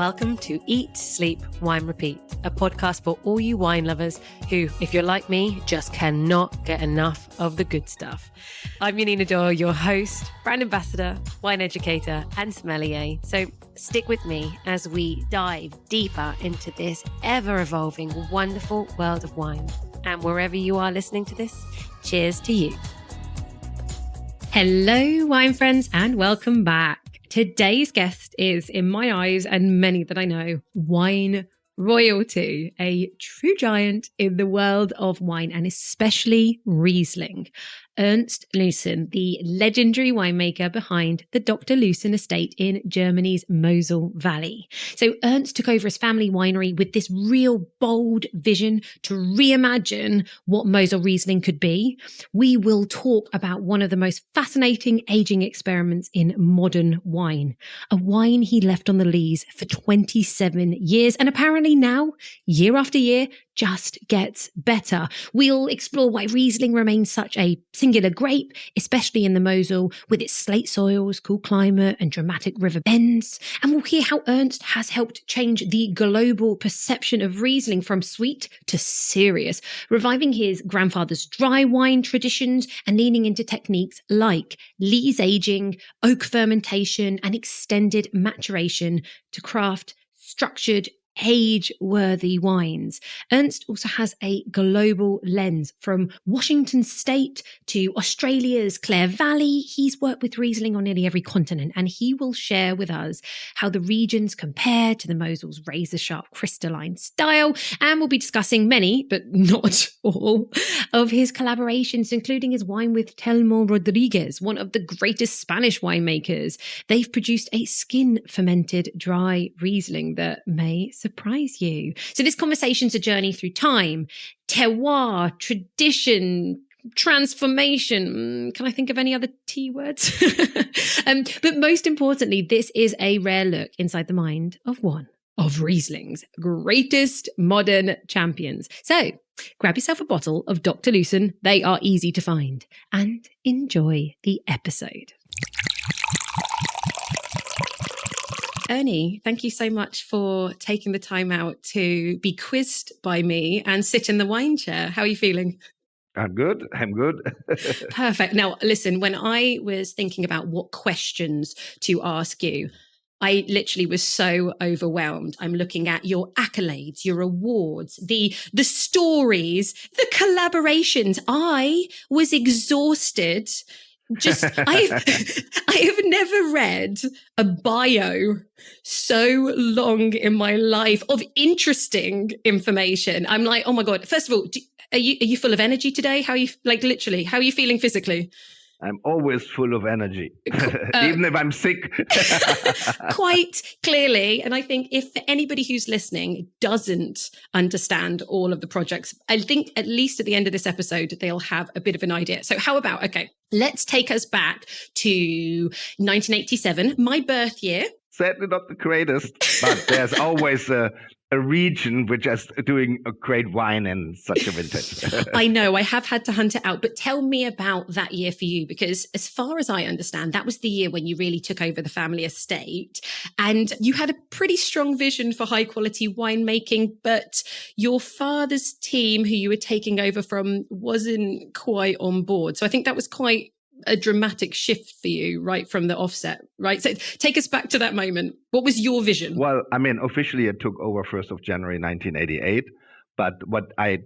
Welcome to Eat, Sleep, Wine, Repeat, a podcast for all you wine lovers who, if you're like me, just cannot get enough of the good stuff. I'm Yanina Dore, your host, brand ambassador, wine educator, and sommelier. So stick with me as we dive deeper into this ever-evolving, wonderful world of wine. And wherever you are listening to this, cheers to you. Hello, wine friends, and welcome back. Today's guest is, in my eyes and many that I know, wine royalty, a true giant in the world of wine and especially Riesling. Ernst Lucen, the legendary winemaker behind the Dr. Lucen estate in Germany's Mosel Valley. So Ernst took over his family winery with this real bold vision to reimagine what Mosel Riesling could be. We will talk about one of the most fascinating aging experiments in modern wine, a wine he left on the lees for 27 years. And apparently now, year after year, just gets better. We'll explore why Riesling remains such a singular grape, especially in the Mosel, with its slate soils, cool climate, and dramatic river bends. And we'll hear how Ernst has helped change the global perception of Riesling from sweet to serious, reviving his grandfather's dry wine traditions and leaning into techniques like lees aging, oak fermentation, and extended maturation to craft structured, age-worthy wines. Ernst also has a global lens from Washington State to Australia's Clare Valley. He's worked with Riesling on nearly every continent, and he will share with us how the regions compare to the Mosel's razor-sharp crystalline style. And we'll be discussing many, but not all, of his collaborations, including his wine with Telmo Rodríguez, one of the greatest Spanish winemakers. They've produced a skin-fermented dry Riesling that may surprise you. So this conversation's a journey through time, terroir, tradition, transformation. Can I think of any other T words? But most importantly, this is a rare look inside the mind of one of Riesling's greatest modern champions. So grab yourself a bottle of Dr. Lucen. They are easy to find, and enjoy the episode. Ernie, thank you so much for taking the time out to be quizzed by me and sit in the wine chair. How are you feeling? I'm good. Perfect. Now, listen, when I was thinking about what questions to ask you, I literally was so overwhelmed. I'm looking at your accolades, your awards, the stories, the collaborations. I was exhausted. I have never read a bio so long in my life of interesting information. I'm like, oh my God. First of all, are you full of energy today? How are you, like, literally, how are you feeling physically? I'm always full of energy, even if I'm sick. Quite clearly. And I think if anybody who's listening doesn't understand all of the projects, I think at least at the end of this episode, they'll have a bit of an idea. So how about, okay, let's take us back to 1987, my birth year. Certainly not the greatest, but there's always a region which is doing a great wine in such a vintage. I know, I have had to hunt it out, but tell me about that year for you, because as far as I understand, that was the year when you really took over the family estate and you had a pretty strong vision for high quality winemaking, but your father's team who you were taking over from wasn't quite on board. So I think that was quite a dramatic shift for you right from the offset, right? So take us back to that moment. What was your vision? Well, I mean, officially it took over 1st of January 1988, but I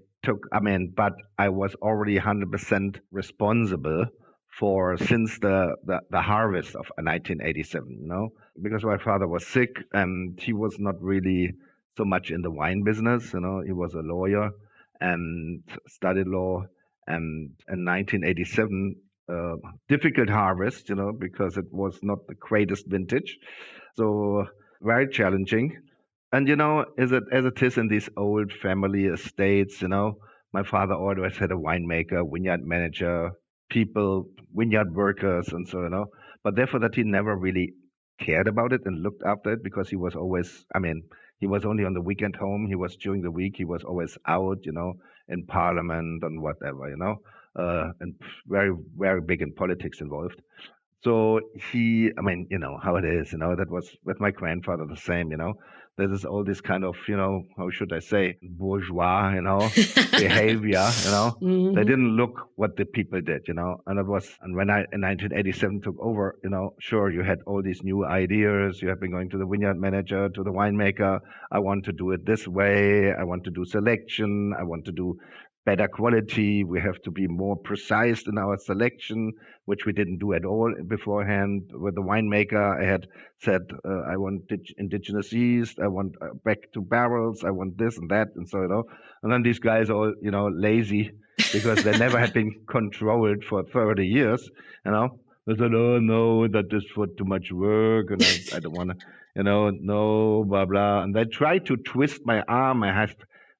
was already 100% responsible for since the harvest of 1987, because my father was sick and he was not really so much in the wine business, he was a lawyer and studied law, and in 1987, difficult harvest, because it was not the greatest vintage. So very challenging. And, as it is in these old family estates, my father always had a winemaker, vineyard manager, people, vineyard workers, and so. But therefore that he never really cared about it and looked after it, because he was always, he was only on the weekend home. He was during the week. He was always out, in parliament and whatever, and very, very big in politics involved. So he, how it is, that was with my grandfather the same, There is all this kind of, how should I say, bourgeois, behavior, They didn't look what the people did, and when I in 1987 took over, sure, you had all these new ideas. You have been going to the vineyard manager, to the winemaker. I want to do it this way. I want to do selection. I want to do better quality. We have to be more precise in our selection, which we didn't do at all beforehand. With the winemaker, I had said, I want indigenous yeast. I want back to barrels. I want this and that. And so, and then these guys all, lazy because they never had been controlled for 30 years, They said, oh, no, that is for too much work. And I don't want to, no, blah, blah. And they tried to twist my arm.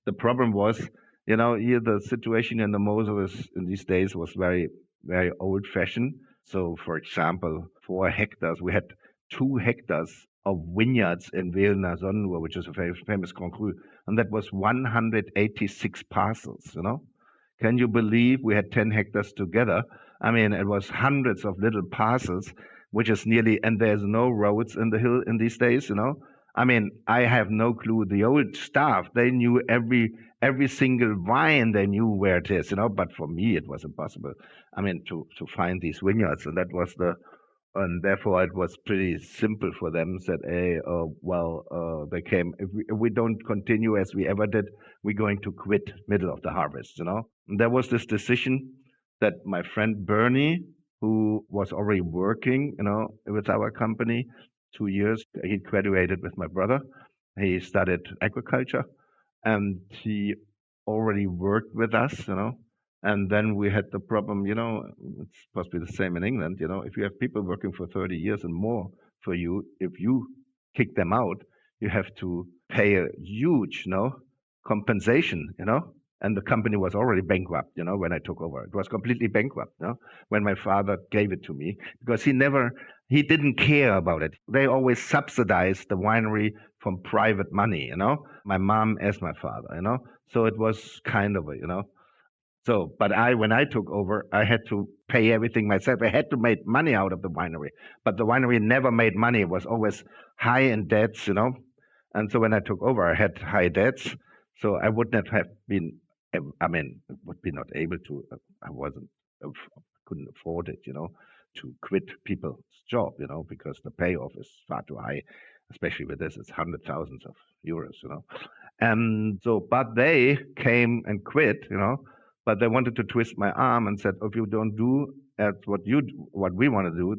The problem was, here the situation in the Mosel in these days was very, very old fashioned. So, for example, 4 hectares, we had 2 hectares of vineyards in Villena-Sonnenruhr, which is a very famous Grand Cru, and that was 186 parcels, Can you believe we had 10 hectares together? I mean, it was hundreds of little parcels, which is nearly, and there's no roads in the hill in these days, I mean, I have no clue. The old staff, they knew every single vine, they knew where it is, but for me, it was impossible. I mean, to find these vineyards, and that was and therefore it was pretty simple for them. Said, hey, they came. If we don't continue as we ever did, we're going to quit middle of the harvest, And there was this decision that my friend Bernie, who was already working, with our company, 2 years, he graduated with my brother. He studied agriculture, and he already worked with us, And then we had the problem, it's supposed to be the same in England, if you have people working for 30 years and more for you, if you kick them out, you have to pay a huge, compensation, And the company was already bankrupt, when I took over. It was completely bankrupt, when my father gave it to me, because he didn't care about it. They always subsidized the winery from private money, my mom as my father, So it was kind of a, So, but when I took over, I had to pay everything myself. I had to make money out of the winery, but the winery never made money. It was always high in debts, And so when I took over, I had high debts. So I would not have been, would be not able to, couldn't afford it, to quit people's job, because the payoff is far too high, especially with this, it's hundred thousands of euros, And so, but they came and quit, but they wanted to twist my arm and said, if you don't do what we want to do,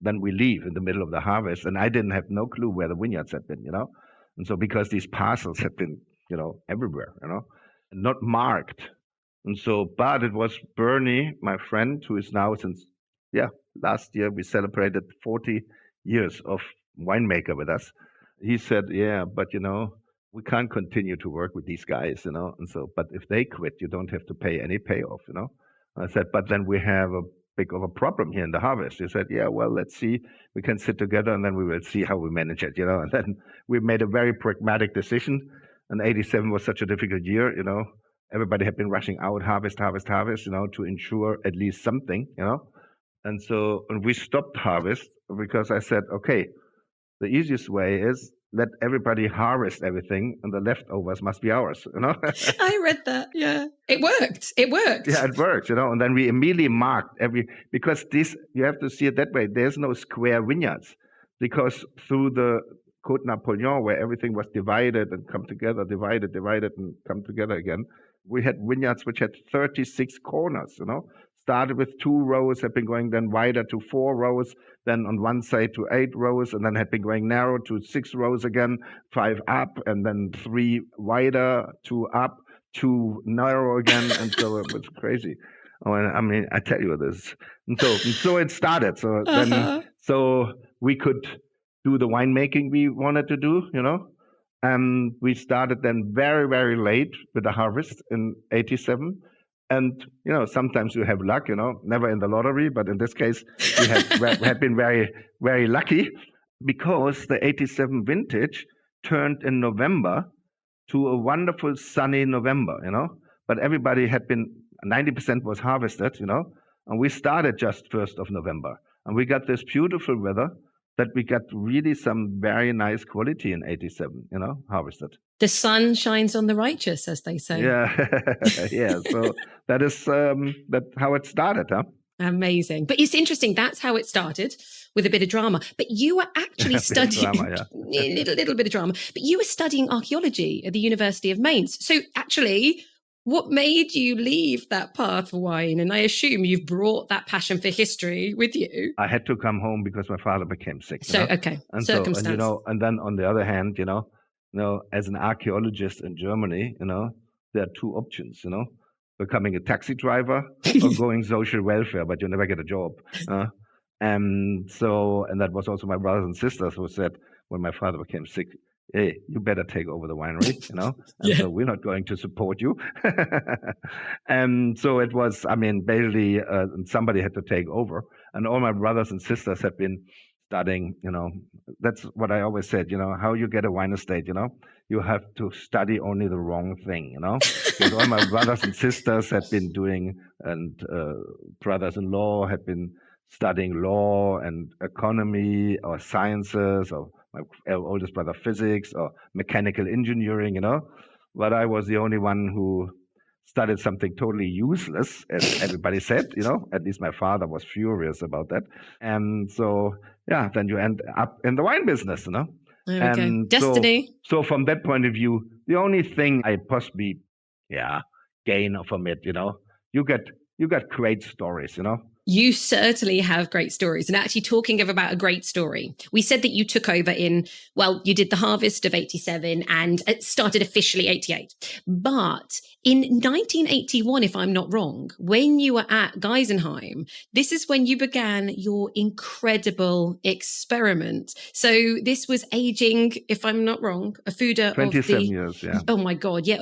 then we leave in the middle of the harvest. And I didn't have no clue where the vineyards had been, And so because these parcels had been, everywhere, not marked. And so, but it was Bernie, my friend, who is now last year we celebrated 40 years of winemaker with us. He said, yeah, but we can't continue to work with these guys, And so, but if they quit, you don't have to pay any payoff, I said, but then we have a big of a problem here in the harvest. He said, yeah, well, let's see. We can sit together and then we will see how we manage it, And then we made a very pragmatic decision. And 87 was such a difficult year, Everybody had been rushing out, harvest, to ensure at least something, And so, and we stopped harvest because I said, okay, the easiest way is let everybody harvest everything, and the leftovers must be ours, I read that, yeah. It worked. Yeah, it worked, And then we immediately marked because you have to see it that way. There's no square vineyards, because through the Côte Napoleon, where everything was divided and come together, divided and come together again, we had vineyards which had 36 corners, Started with 2 rows, had been going then wider to 4 rows, then on one side to 8 rows, and then had been going narrow to 6 rows again, 5 up, and then 3 wider, 2 up, 2 narrow again, and so it was crazy. I tell you this. And so it started. So then, so we could do the winemaking we wanted to do, And we started then very, very late with the harvest in 87. And, sometimes you have luck, never in the lottery, but in this case, we had been very, very lucky, because the 87 vintage turned in November to a wonderful sunny November, But everybody had been, 90% was harvested, And we started just 1st of November. And we got this beautiful weather. that we got really some very nice quality in 87, harvested. The sun shines on the righteous, as they say. Yeah, yeah. So that is that how it started, huh? Amazing. But it's interesting. That's how it started, with a bit of drama. But you were actually studying drama, yeah. a little bit of drama. But you were studying archaeology at the University of Mainz. So actually, what made you leave that path for wine? And I assume you've brought that passion for history with you. I had to come home because my father became sick. So okay, and circumstance. So, and then on the other hand, as an archaeologist in Germany, there are two options, becoming a taxi driver or going social welfare, but you never get a job. And that was also my brothers and sisters who said when my father became sick, hey, you better take over the winery, And Yeah. so we're not going to support you. And so it was, basically somebody had to take over. And all my brothers and sisters had been studying, that's what I always said, how you get a wine estate, you have to study only the wrong thing, because all my brothers and sisters had been doing, and brothers-in-law had been studying law and economy or sciences, or my oldest brother physics or mechanical engineering, but I was the only one who studied something totally useless, as everybody said, at least my father was furious about that. And so, yeah, then you end up in the wine business, There we and go. Destiny. So from that point of view, the only thing I possibly, gain from it, you got great stories, You certainly have great stories. And actually, talking about a great story, we said that you took over you did the harvest of 87 and it started officially 88. But in 1981, if I'm not wrong, when you were at Geisenheim, this is when you began your incredible experiment. So this was aging, if I'm not wrong, a foeder 27 years, yeah. Oh my God, yeah,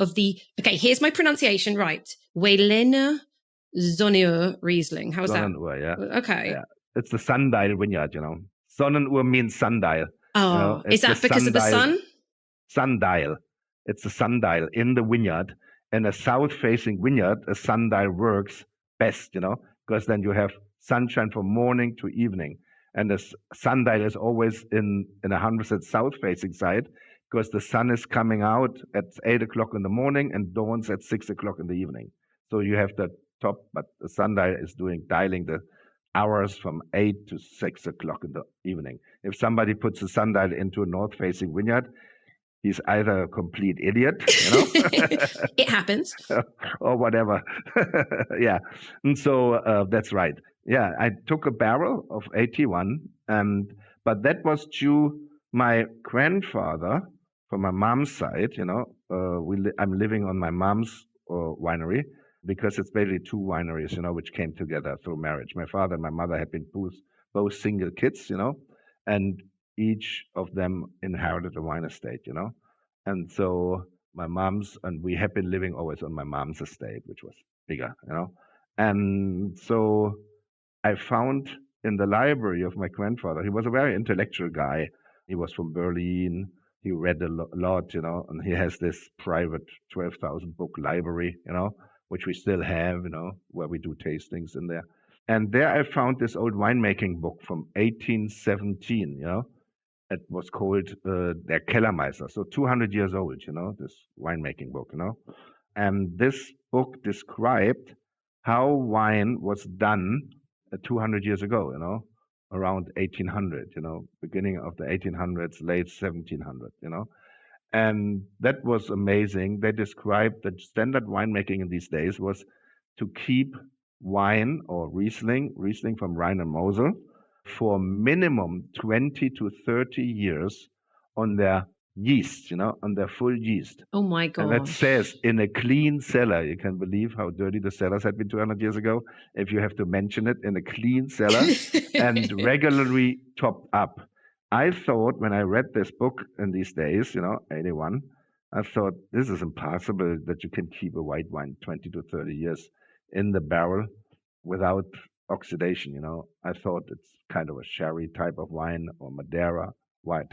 okay, here's my pronunciation right. Welene Sonnenur Riesling. How's that? Sonnenur, yeah. Okay. Yeah. It's the sundial vineyard, Sonnenur means sundial. Oh, is that because of the sun? Sundial. It's the sundial in the vineyard. In a south-facing vineyard, a sundial works best, because then you have sunshine from morning to evening. And the sundial is always in 100% south-facing side, because the sun is coming out at 8 o'clock in the morning and dawns at 6 o'clock in the evening. So you have the top, but the sundial is dialing the hours from 8 to 6 o'clock in the evening. If somebody puts a sundial into a north-facing vineyard, he's either a complete idiot, It happens, or whatever. Yeah, and so that's right. Yeah, I took a barrel of 81, but that was due my grandfather from my mom's side. I'm living on my mom's winery, because it's basically two wineries, which came together through marriage. My father and my mother had been both single kids, and each of them inherited a wine estate, And so my mom's, and we have been living always on my mom's estate, which was bigger, And so I found in the library of my grandfather, he was a very intellectual guy. He was from Berlin. He read a lot, and he has this private 12,000 book library, which we still have, where we do tastings in there. And there I found this old winemaking book from 1817, It was called Der Kellermeister, so 200 years old, this winemaking book, And this book described how wine was done 200 years ago, around 1800, beginning of the 1800s, late 1700s, And that was amazing. They described that standard winemaking in these days was to keep wine or Riesling from Rhine and Mosel, for minimum 20 to 30 years on their yeast, on their full yeast. Oh my God. And that says in a clean cellar. You can believe how dirty the cellars had been 200 years ago, if you have to mention it, in a clean cellar and regularly topped up. I thought when I read this book in these days, 81, I thought this is impossible that you can keep a white wine 20 to 30 years in the barrel without oxidation, I thought it's kind of a sherry type of wine or Madeira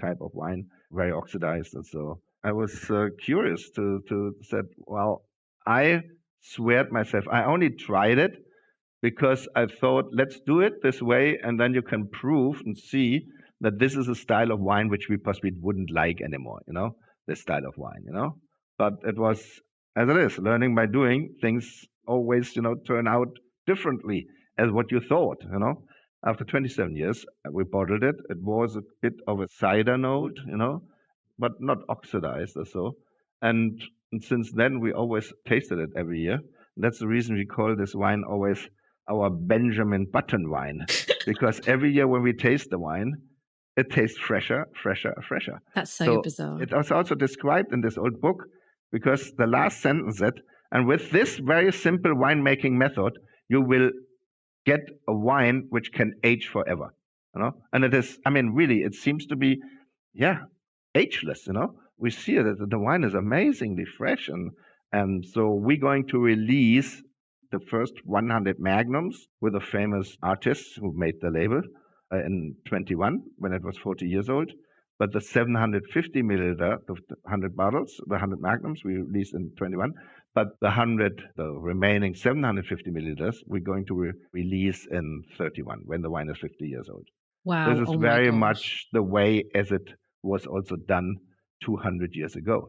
type of wine, very oxidized. And so I was curious to said, well, I sweared myself. I only tried it because I thought, let's do it this way, and then you can prove and see that this is a style of wine which we possibly wouldn't like anymore, this style of wine, But it was, as it is, learning by doing. Things always, turn out differently as what you thought, After 27 years, we bottled it. It was a bit of a cider note, but not oxidized or so. And since then, we always tasted it every year. That's the reason we call this wine always our Benjamin Button wine, because every year when we taste the wine, it tastes fresher. That's so bizarre. It was also described in this old book, because the last sentence said, and with this very simple winemaking method, you will get a wine which can age forever. And it is, really, it seems to be, ageless. We see that the wine is amazingly fresh, and so we're going to release the first 100 magnums with a famous artist who made the label in 21 when it was 40 years old. But the 750 milliliter, the 100 bottles, the 100 magnums we released in 21. But the remaining 750 milliliters, we're going to release in 31 when the wine is 50 years old. Wow. This is very much the way as it was also done 200 years ago,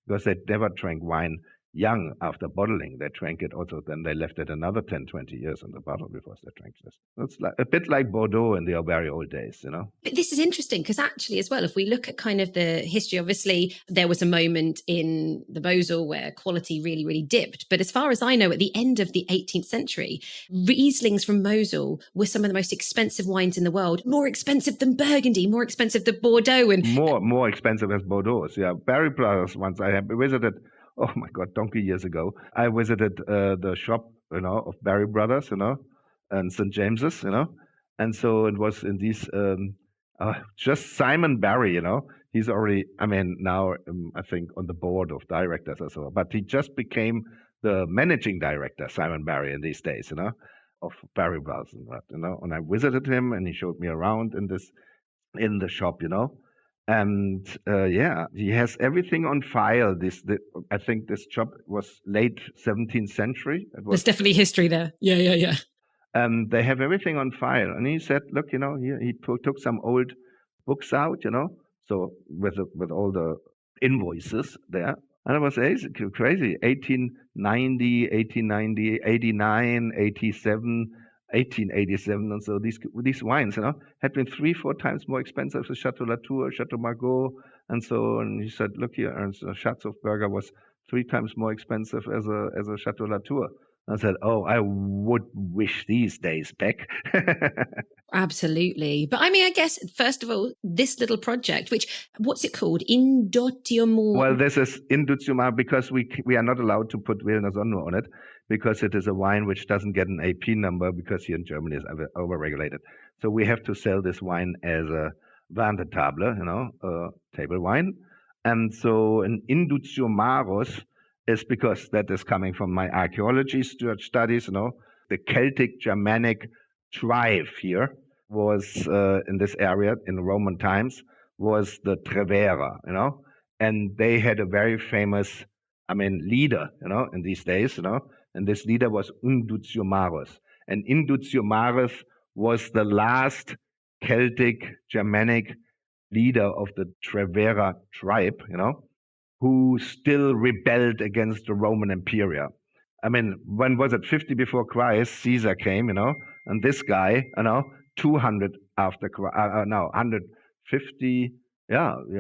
because they never drank wine young after bottling. They drank it also, then they left it another 10, 20 years in the bottle before they drank this. It's a bit like Bordeaux in the very old days, But this is interesting because actually as well, if we look at kind of the history, obviously there was a moment in the Mosel where quality really, really dipped. But as far as I know, at the end of the 18th century, Rieslings from Mosel were some of the most expensive wines in the world, more expensive than Burgundy, more expensive than Bordeaux. And more expensive as Bordeaux. Yeah, Barry Brothers, once I have visited, oh my God, donkey years ago, I visited the shop, of Barry Brothers, and St. James's, and so it was in these, just Simon Barry, he's already, now I think on the board of directors or so, but he just became the managing director, Simon Barry, in these days, of Barry Brothers and that, and I visited him and he showed me around in the shop, and he has everything on file. I think this shop was late 17th century. There's definitely history there. Yeah. They have everything on file. And he said, look, he took some old books out, so with all the invoices there. And it was crazy. 1890, 89, 87, 1887, and so these wines, had been 3-4 times more expensive than Chateau Latour, Chateau Margaux, and so. And he said, "Look here, Ernst, Schatzhofberger was 3 times more expensive as a Chateau Latour." I said, "Oh, I would wish these days back." Absolutely. But I guess, first of all, this little project, what's it called? Indottiumar. Well, this is Indottiumar because we are not allowed to put Wilner Sonne on it, because it is a wine which doesn't get an AP number, because here in Germany it's overregulated. So we have to sell this wine as a vin de table, a table wine. And so an Indottiumarus is because that is coming from my archaeology studies, the Celtic Germanic tribe here was in this area in Roman times was the Terroir, and they had a very famous, leader, in these days, and this leader was Indottiumarus. And Indottiumarus was the last Celtic Germanic leader of the Terroir tribe, who still rebelled against the Roman Empire. When was it? 50 before Christ, Caesar came, and this guy, 200 after, 150,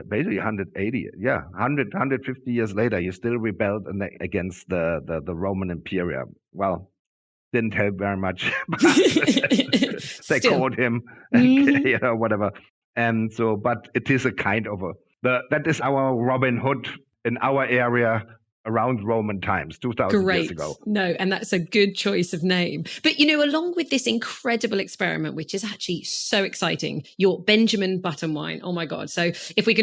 basically 180, 150 years later, he still rebelled against the Roman Empire. Well, didn't help very much. They caught him, whatever. And so, but it is a kind of that is our Robin Hood in our area around Roman times, 2,000 years ago. No, and that's a good choice of name. But, along with this incredible experiment, which is actually so exciting, your Benjamin Button wine, oh my God. So if we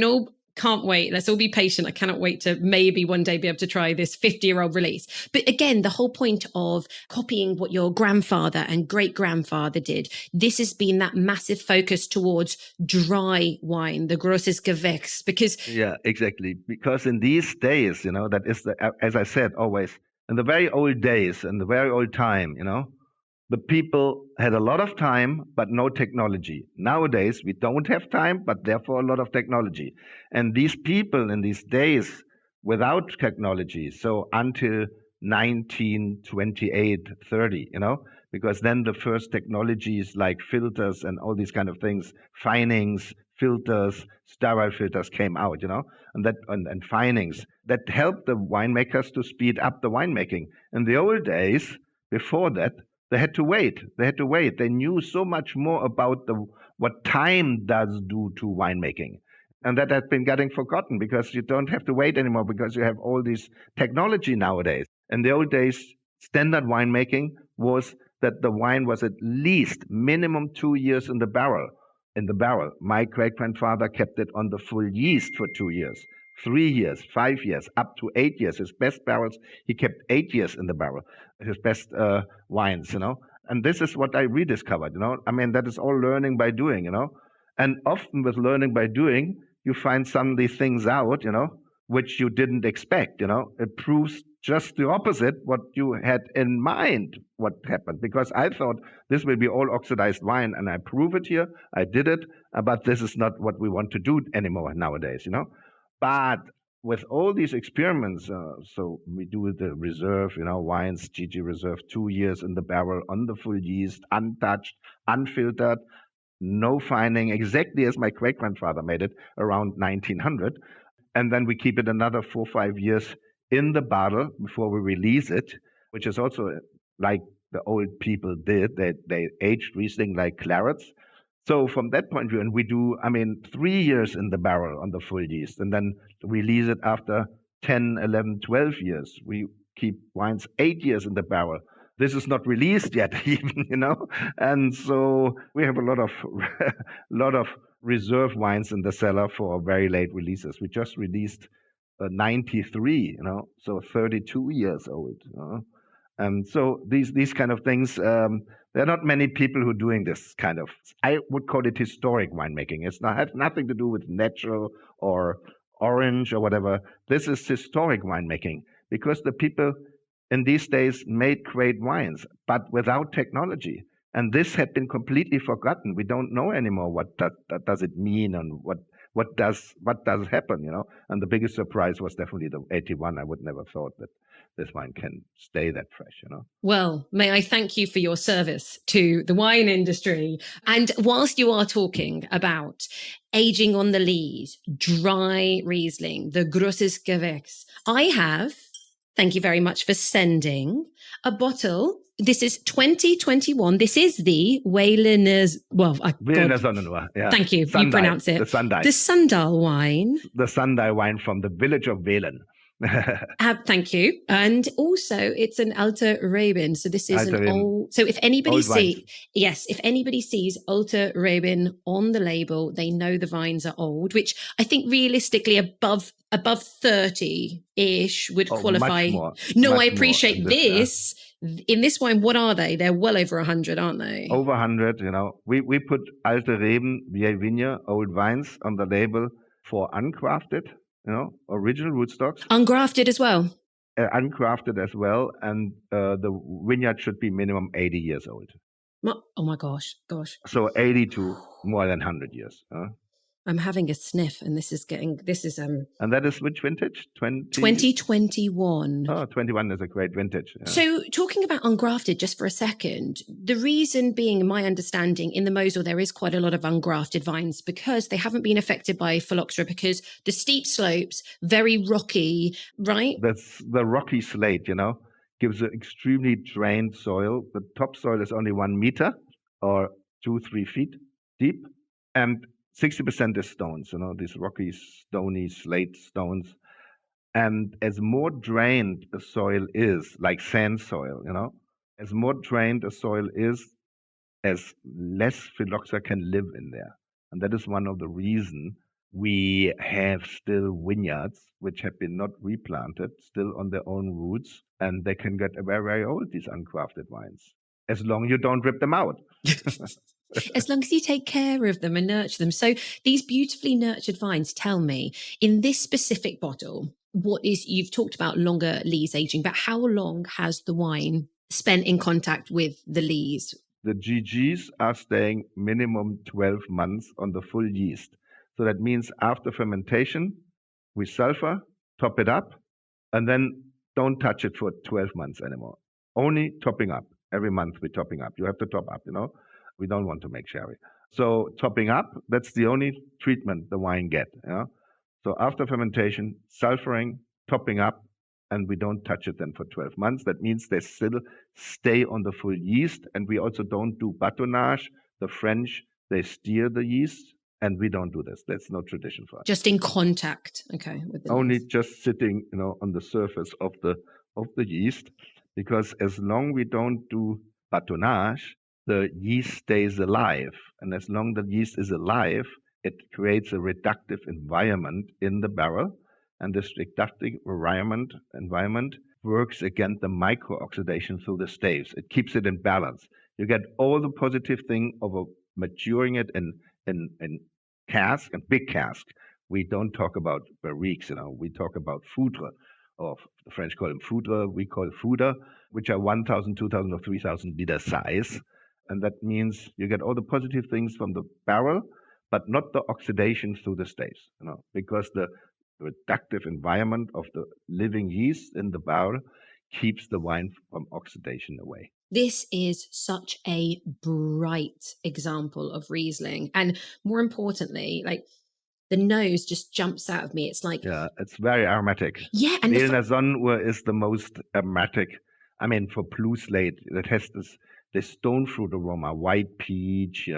can't wait. Let's all be patient. I cannot wait to maybe one day be able to try this 50-year-old release. But again, the whole point of copying what your grandfather and great-grandfather did, this has been that massive focus towards dry wine, the grosses Gewächs, because... Yeah, exactly. Because in these days, that is, as I said, always, in the very old days, in the very old time, The people had a lot of time, but no technology. Nowadays, we don't have time, but therefore a lot of technology. And these people in these days without technology, so until 1928, 30, because then the first technologies like filters and all these kind of things, finings, filters, sterile filters came out, and finings that helped the winemakers to speed up the winemaking. In the old days, before that, they had to wait. They knew so much more about what time does do to winemaking. And that had been getting forgotten because you don't have to wait anymore because you have all this technology nowadays. In the old days, standard winemaking was that the wine was at least minimum 2 years in the barrel. My great-grandfather kept it on the full yeast for 2 years, 3 years, 5 years, up to 8 years. His best barrels, he kept 8 years in the barrel, his best wines, And this is what I rediscovered, that is all learning by doing, And often with learning by doing, you find some of these things out, which you didn't expect, It proves just the opposite what you had in mind what happened, because I thought this will be all oxidized wine, and I prove it here, I did it, but this is not what we want to do anymore nowadays, But with all these experiments, so we do the reserve, wines, GG Reserve, 2 years in the barrel on the full yeast, untouched, unfiltered, no fining, exactly as my great-grandfather made it around 1900. And then we keep it another 4 or 5 years in the bottle before we release it, which is also like the old people did. They aged Riesling like clarets. So from that point of view, and we do, 3 years in the barrel on the full yeast, and then release it after 10, 11, 12 years. We keep wines 8 years in the barrel. This is not released yet, even, And so we have a lot of reserve wines in the cellar for very late releases. We just released 93, so 32 years old. And so these kind of things, there are not many people who are doing this kind of, I would call it historic winemaking. It's not has nothing to do with natural or orange or whatever. This is historic winemaking because the people in these days made great wines, but without technology. And this had been completely forgotten. We don't know anymore what does it mean and what does happen, And the biggest surprise was definitely the 81. I would never thought that this wine can stay that fresh, Well, may I thank you for your service to the wine industry. And whilst you are talking about aging on the lees, dry Riesling, the grosses Gewächs, I have, thank you very much for sending, a bottle. This is 2021. This is the Wehlener, Wehlener Sonnenruhr. Yeah. Thank you. Sundial, you pronounce it. The Sundial. The Sundial wine. The Sundial wine from the village of Wehlen. Thank you. And also it's an Alter Reben. So this is an old, so if anybody if anybody sees Alter Reben on the label, they know the vines are old, which I think realistically above 30-ish would qualify. I appreciate this. In this wine, what are they? They're well over 100, aren't they? Over 100, We put Alte Reben, Vieille Vigne, old vines on the label for uncrafted, original rootstocks. Ungrafted as well? Uncrafted as well. And the vineyard should be minimum 80 years old. Oh my gosh. So 80 to more than 100 years. I'm having a sniff, and this is. And that is which vintage? 2021. Oh, 21 is a great vintage. Yeah. So, talking about ungrafted, just for a second, the reason being, in my understanding, in the Mosel there is quite a lot of ungrafted vines because they haven't been affected by phylloxera because the steep slopes, very rocky, right? That's the rocky slate. Gives an extremely drained soil. The topsoil is only 1 meter or 2-3 feet deep, and 60% is stones, these rocky, stony slate stones. And as more drained a soil is, like sand soil, as more drained a soil is, as less phylloxera can live in there. And that is one of the reasons we have still vineyards which have been not replanted, still on their own roots, and they can get very, very old, these uncrafted vines, as long as you don't rip them out. As long as you take care of them and nurture them. So these beautifully nurtured vines, tell me, in this specific bottle, you've talked about longer lees aging, but how long has the wine spent in contact with the lees? The GGs are staying minimum 12 months on the full yeast. So that means after fermentation, we sulfur, top it up, and then don't touch it for 12 months anymore. Only topping up. Every month we're topping up. You have to top up, We don't want to make sherry. So topping up, that's the only treatment the wine get. So after fermentation, sulfuring, topping up, and we don't touch it then for 12 months. That means they still stay on the full yeast, and we also don't do bâtonnage. The French, they steer the yeast, and we don't do this. That's no tradition for us. Just in contact, okay, with the only yeast. Just sitting, on the surface of the yeast, because as long we don't do bâtonnage, the yeast stays alive, and as long the yeast is alive, it creates a reductive environment in the barrel, and this reductive environment works against the micro-oxidation through the staves. It keeps it in balance. You get all the positive thing of maturing it in cask and big cask. We don't talk about barriques, we talk about foudre, or the French call them foudre, we call foudre, which are 1,000, 2,000, or 3,000 liter size. And that means you get all the positive things from the barrel, but not the oxidation through the staves, because the reductive environment of the living yeast in the barrel keeps the wine from oxidation away. This is such a bright example of Riesling. And more importantly, like the nose just jumps out of me. It's like... Yeah, it's very aromatic. Yeah. And Villeneuve is the most aromatic. I mean, for blue slate, it has this stone fruit aroma, white peach,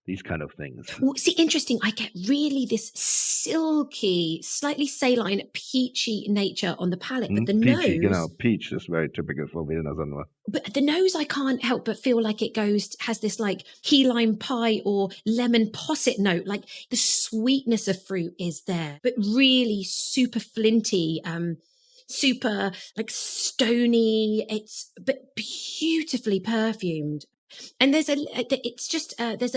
these kind of things. Well, see, interesting. I get really this silky, slightly saline, peachy nature on the palate, but the peachy, nose, peach is very typical for Villeneuve. But the nose, I can't help but feel like it has this like key lime pie or lemon posset note. Like the sweetness of fruit is there, but really super flinty, super like stony. But beautifully perfumed. And there's a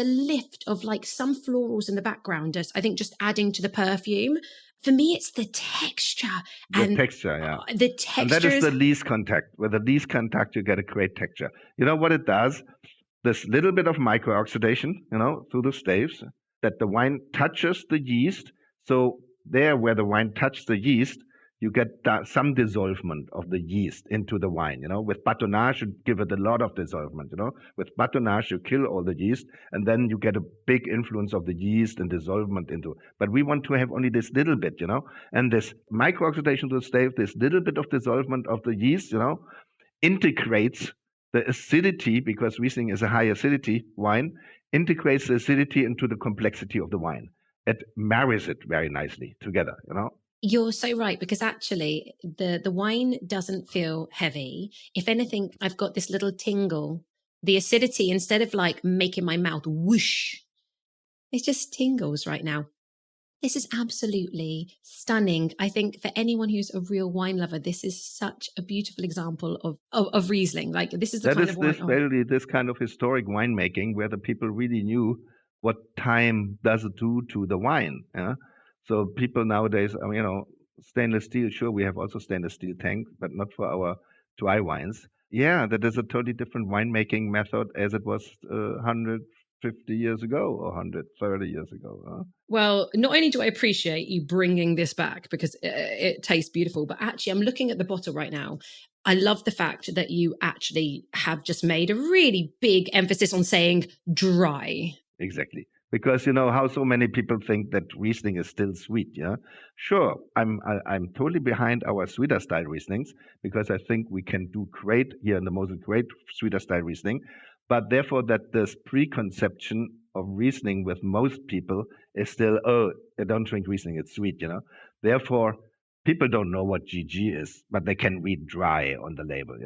lift of like some florals in the background, I think, just adding to the perfume. For me, it's the texture. The texture, yeah. The texture. And that is the least contact. With the least contact, you get a great texture. You know what it does? This little bit of micro-oxidation, through the staves, that the wine touches the yeast. So there where the wine touches the yeast, you get some dissolvement of the yeast into the wine. With bâtonnage, you give it a lot of dissolvement. With bâtonnage, you kill all the yeast, and then you get a big influence of the yeast and dissolvement into it. But we want to have only this little bit, and this micro-oxidation to the stave, this little bit of dissolvement of the yeast, integrates the acidity, because Riesling is a high acidity wine, integrates the acidity into the complexity of the wine. It marries it very nicely together, You're so right, because actually the wine doesn't feel heavy. If anything, I've got this little tingle. The acidity, instead of like making my mouth whoosh, it just tingles right now. This is absolutely stunning. I think for anyone who's a real wine lover, this is such a beautiful example of Riesling. Like this is the kind of wine. This kind of historic winemaking where the people really knew what time does it do to the wine. Yeah? So people nowadays, stainless steel, sure, we have also stainless steel tank, but not for our dry wines. Yeah, that is a totally different winemaking method as it was 150 years ago or 130 years ago. Well, not only do I appreciate you bringing this back because it tastes beautiful, but actually I'm looking at the bottle right now. I love the fact that you actually have just made a really big emphasis on saying dry. Exactly. Because how so many people think that Riesling is still sweet, yeah? Sure, I'm totally behind our sweeter style Rieslings, because I think we can do great here in the Mosel, great sweeter style Riesling. But therefore, that this preconception of Riesling with most people is still, I don't drink Riesling, it's sweet, Therefore, people don't know what GG is, but they can read dry on the label,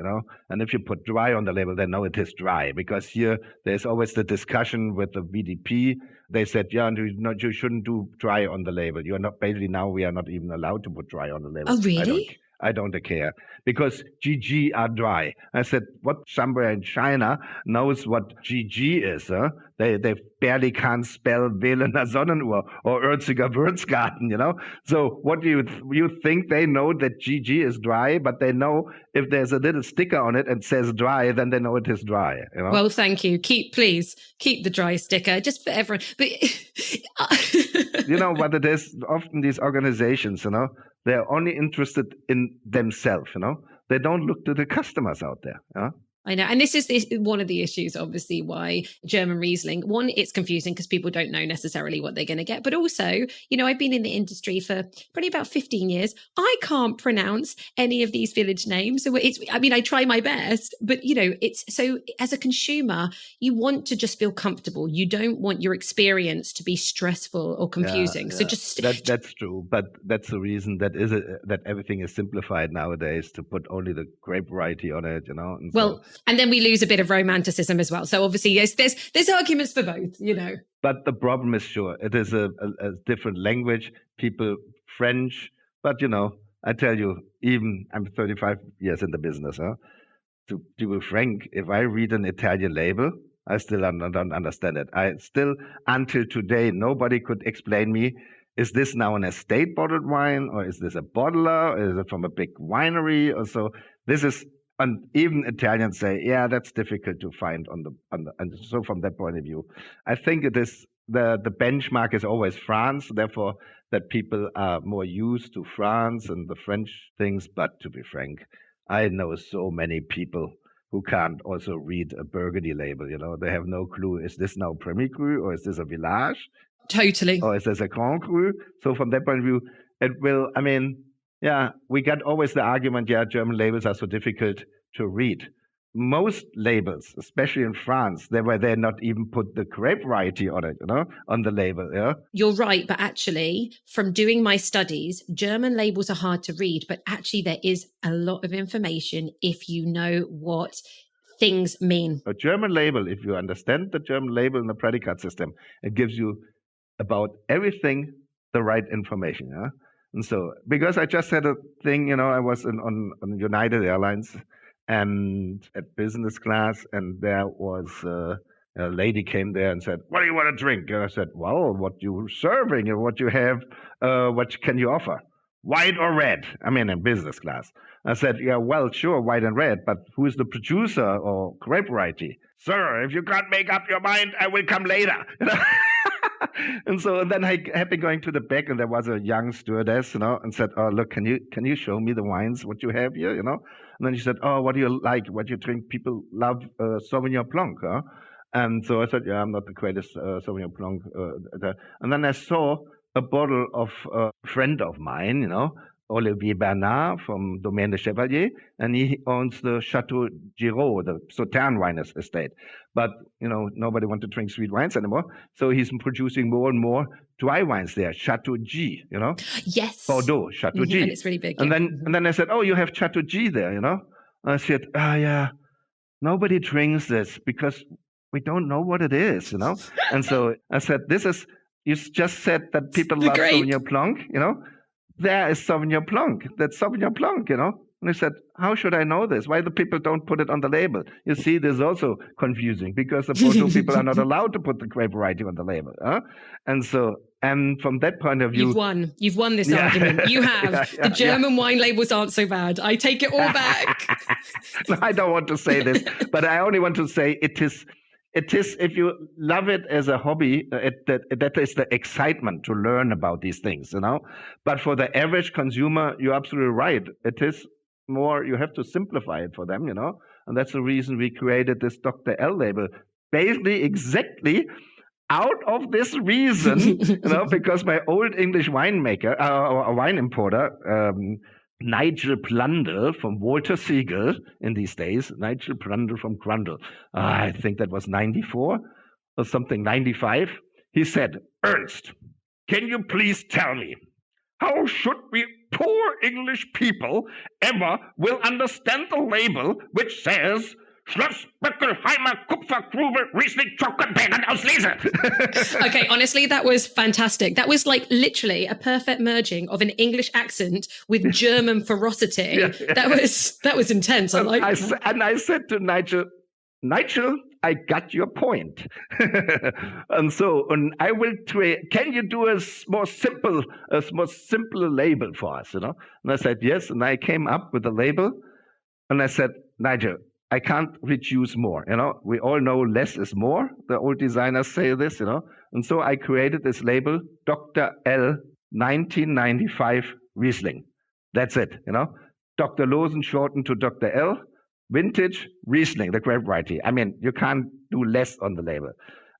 And if you put dry on the label, they know it is dry, because here there's always the discussion with the VDP. They said, you shouldn't do dry on the label. You are not, basically now we are not even allowed to put dry on the label. Oh, really? I don't care, because GG are dry. I said, what somewhere in China knows what GG is? They barely can't spell Wählener Sonnenuhr or Ernstiger Würzgarten, So what do you think they know that GG is dry, but they know if there's a little sticker on it and says dry, then they know it is dry, Well, thank you. Please keep the dry sticker just for everyone. But you know what it is? Often these organizations, they're only interested in themselves, They don't look to the customers out there. I know. And this is one of the issues, obviously, why German Riesling, one, it's confusing because people don't know necessarily what they're going to get. But also, I've been in the industry for probably about 15 years. I can't pronounce any of these village names. So I try my best, but, it's so as a consumer, you want to just feel comfortable. You don't want your experience to be stressful or confusing. So just that's true. But that's the reason that everything is simplified nowadays to put only the grape variety on it, And and then we lose a bit of romanticism as well. So obviously, yes, there's arguments for both, But the problem is, sure, it is a different language. People French, but I tell you, even I'm 35 years in the business. To be frank, if I read an Italian label, I still don't understand it. Until today, nobody could explain me. Is this now an estate bottled wine, or is this a bottler, or is it from a big winery, or so? This is. And even Italians say, yeah, that's difficult to find and so from that point of view, I think it is the benchmark is always France, therefore that people are more used to France and the French things. But to be frank, I know so many people who can't also read a Burgundy label. They have no clue. Is this now Premier Cru, or is this a Village? Totally. Or is this a Grand Cru? So from that point of view, it will. Yeah, we got always the argument, German labels are so difficult to read. Most labels, especially in France, they not even put the grape variety on it, on the label. Yeah, you're right, but actually, from doing my studies, German labels are hard to read, but actually there is a lot of information if you know what things mean. A German label, if you understand the German label in the predicate system, it gives you about everything the right information. Yeah. And so, because I just had a thing, I was on United Airlines and at business class, and there was a lady came there and said, "What do you want to drink?" And I said, "Well, what you're serving and what you have, what can you offer? White or red?" In business class. I said, "Yeah, well, sure, white and red, but who's the producer or grape variety?" "Sir, if you can't make up your mind, I will come later." And so then I had been going to the back, and there was a young stewardess, and said, "Oh, look, can you show me the wines, what you have here, And then she said, "Oh, what do you like? What do you drink? People love Sauvignon Blanc, huh?" And so I said, "Yeah, I'm not the greatest Sauvignon Blanc." And then I saw a bottle of a friend of mine, Olivier Bernard from Domaine de Chevalier, and he owns the Chateau Giraud, the Sauternes wine estate. But, nobody wants to drink sweet wines anymore. So he's producing more and more dry wines there, Chateau G, Yes. Bordeaux, Chateau G. And it's really big. And then I said, "Oh, you have Chateau G there, And I said, yeah, nobody drinks this because we don't know what it is, And so I said, you just said that people love Sauvignon Blanc, There is Sauvignon Blanc. That's Sauvignon Blanc, And I said, how should I know this? Why the people don't put it on the label? You see, this is also confusing because the Bordeaux people are not allowed to put the grape variety on the label. And from that point of view... You've won this argument. You have. The German wine labels aren't so bad. I take it all back. No, I don't want to say this, but I only want to say it is, if you love it as a hobby, that is the excitement to learn about these things, But for the average consumer, you're absolutely right. It is more, you have to simplify it for them, And that's the reason we created this Dr. L label. Basically, exactly out of this reason, because my old English winemaker, or wine importer, Nigel Blundell from Walter Siegel in these days, Nigel Blundell from Grundle. I think that was 94 or something, 95. He said, "Ernst, can you please tell me, how should we poor English people ever will understand the label which says Schloss Böckelheimer Kupfergrube Riesling Trockenbeeren aus Lese?" Okay, honestly, that was fantastic. That was like literally a perfect merging of an English accent with German ferocity. That was intense. I like that. And I said to Nigel, I got your point. And I will can you do a more simple label for us, And I said, yes. And I came up with a label and I said, Nigel, I can't reduce more, We all know less is more. The old designers say this, And so I created this label, Dr. L 1995 Riesling. That's it, Dr. Losen shortened to Dr. L, vintage Riesling, the grape variety. I mean, you can't do less on the label.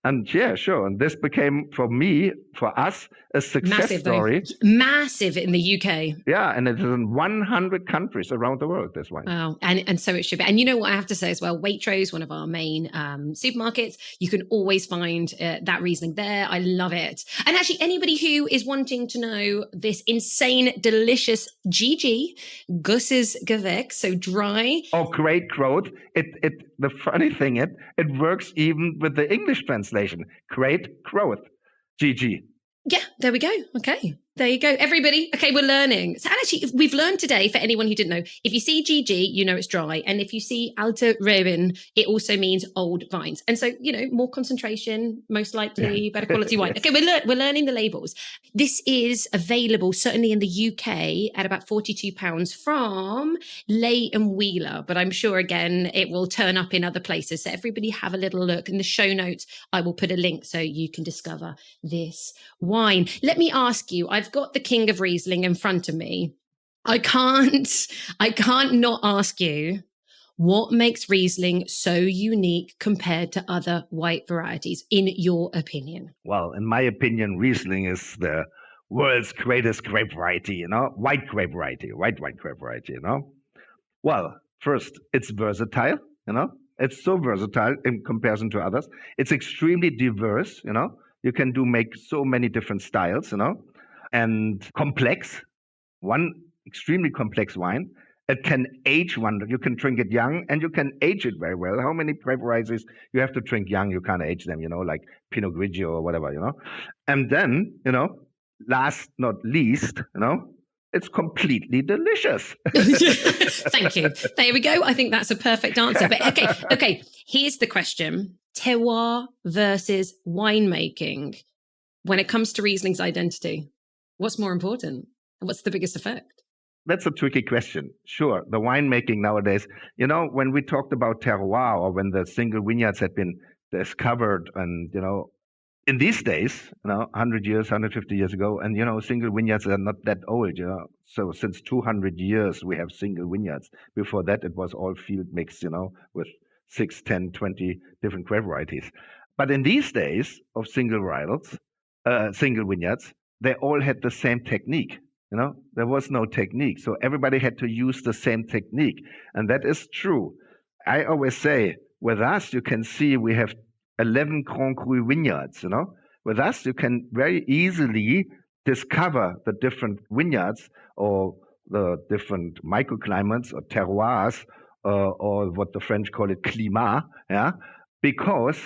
And yeah, sure. And this became, for us, a success story. Massive in the UK. Yeah, and it is in 100 countries around the world, this wine. Wow. And so it should be. And you know what I have to say as well, Waitrose, one of our main supermarkets, you can always find that Riesling there. I love it. And actually, anybody who is wanting to know this insane, delicious Gus's Gewächs, so dry. Oh, great growth. The funny thing, it works even with the English translation. Great growth. GG. Yeah, there we go. Okay. There you go. Everybody. Okay, we're learning. So actually, we've learned today, for anyone who didn't know, if you see GG, you know it's dry. And if you see Alte Reben, it also means old vines. And so, more concentration, most likely better quality wine. Okay, we're learning the labels. This is available, certainly in the UK, at about £42 from Lay and Wheeler. But I'm sure, again, it will turn up in other places. So everybody have a little look. In the show notes, I will put a link so you can discover this wine. Let me ask you, I've got the King of Riesling in front of me. I can't not ask you, what makes Riesling so unique compared to other white varieties, in your opinion? Well, in my opinion, Riesling is the world's greatest grape variety, white grape variety, white grape variety, Well, first, it's versatile, It's so versatile in comparison to others. It's extremely diverse, You can make so many different styles, and complex. One extremely complex wine. It can age one. You can drink it young and you can age it very well. How many grape varieties you have to drink young? You can't age them, like Pinot Grigio or whatever, And then, last not least, it's completely delicious. Thank you. There we go. I think that's a perfect answer. But okay. Here's the question. Terroir versus winemaking. When it comes to Riesling's identity, what's more important? And what's the biggest effect? That's a tricky question. Sure, the winemaking nowadays, when we talked about terroir, or when the single vineyards had been discovered, and, in these days, 100 years, 150 years ago, and, single vineyards are not that old, So since 200 years, we have single vineyards. Before that, it was all field mix, with 6, 10, 20 different grape varieties. But in these days of single vineyards, they all had the same technique. There was no technique. So everybody had to use the same technique. And that is true. I always say, with us, you can see we have 11 Grand Cru vineyards, With us, you can very easily discover the different vineyards or the different microclimates or terroirs, or what the French call it, climat, because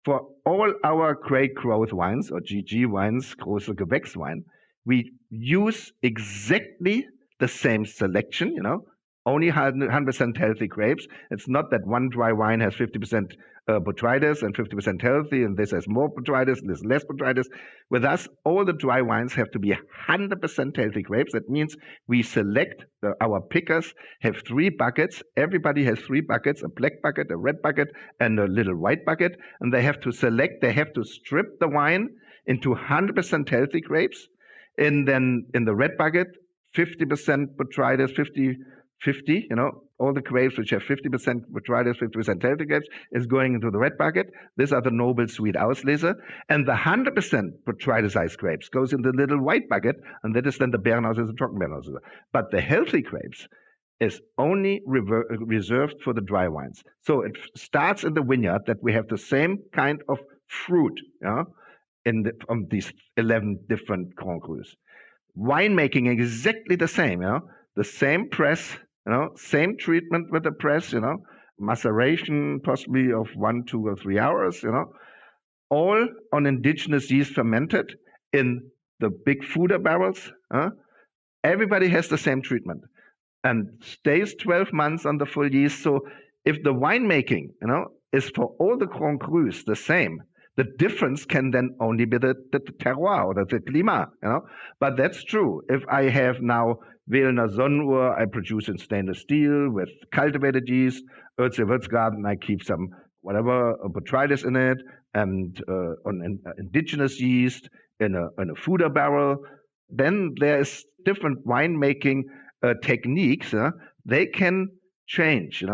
for all our great growth wines, or GG wines, große Gewächswein, we use exactly the same selection, only 100% healthy grapes. It's not that one dry wine has 50% botrytis and 50% healthy, and this has more botrytis and this less botrytis. With us, all the dry wines have to be 100% healthy grapes. That means we select, our pickers have 3 buckets. Everybody has 3 buckets, a black bucket, a red bucket, and a little white bucket. And they have to strip the wine into 100% healthy grapes. And then in the red bucket, 50% botrytis, 50, all the grapes which have 50% botrytis, 50% healthy grapes is going into the red bucket. These are the noble sweet Auslese. And the 100% botryticized grapes goes in the little white bucket, and that is then the Beerenauslese, the Trockenbeerenauslese. But the healthy grapes is only reserved for the dry wines. So it starts in the vineyard that we have the same kind of fruit, from these 11 different Grand Crus. Winemaking exactly the same, the same press, same treatment with the press, maceration possibly of 1, 2, or 3 hours, all on indigenous yeast fermented in the big foeder barrels. Everybody has the same treatment and stays 12 months on the full yeast. So if the winemaking, is for all the Grand Crus the same. The difference can then only be the terroir or the climat, But that's true. If I have now Wählener Sonnenuhr, I produce in stainless steel with cultivated yeast. Ernst Wirtsgarten, I keep some whatever botrytis in it, and on indigenous yeast in a foeder barrel. Then there's different winemaking techniques. They can change,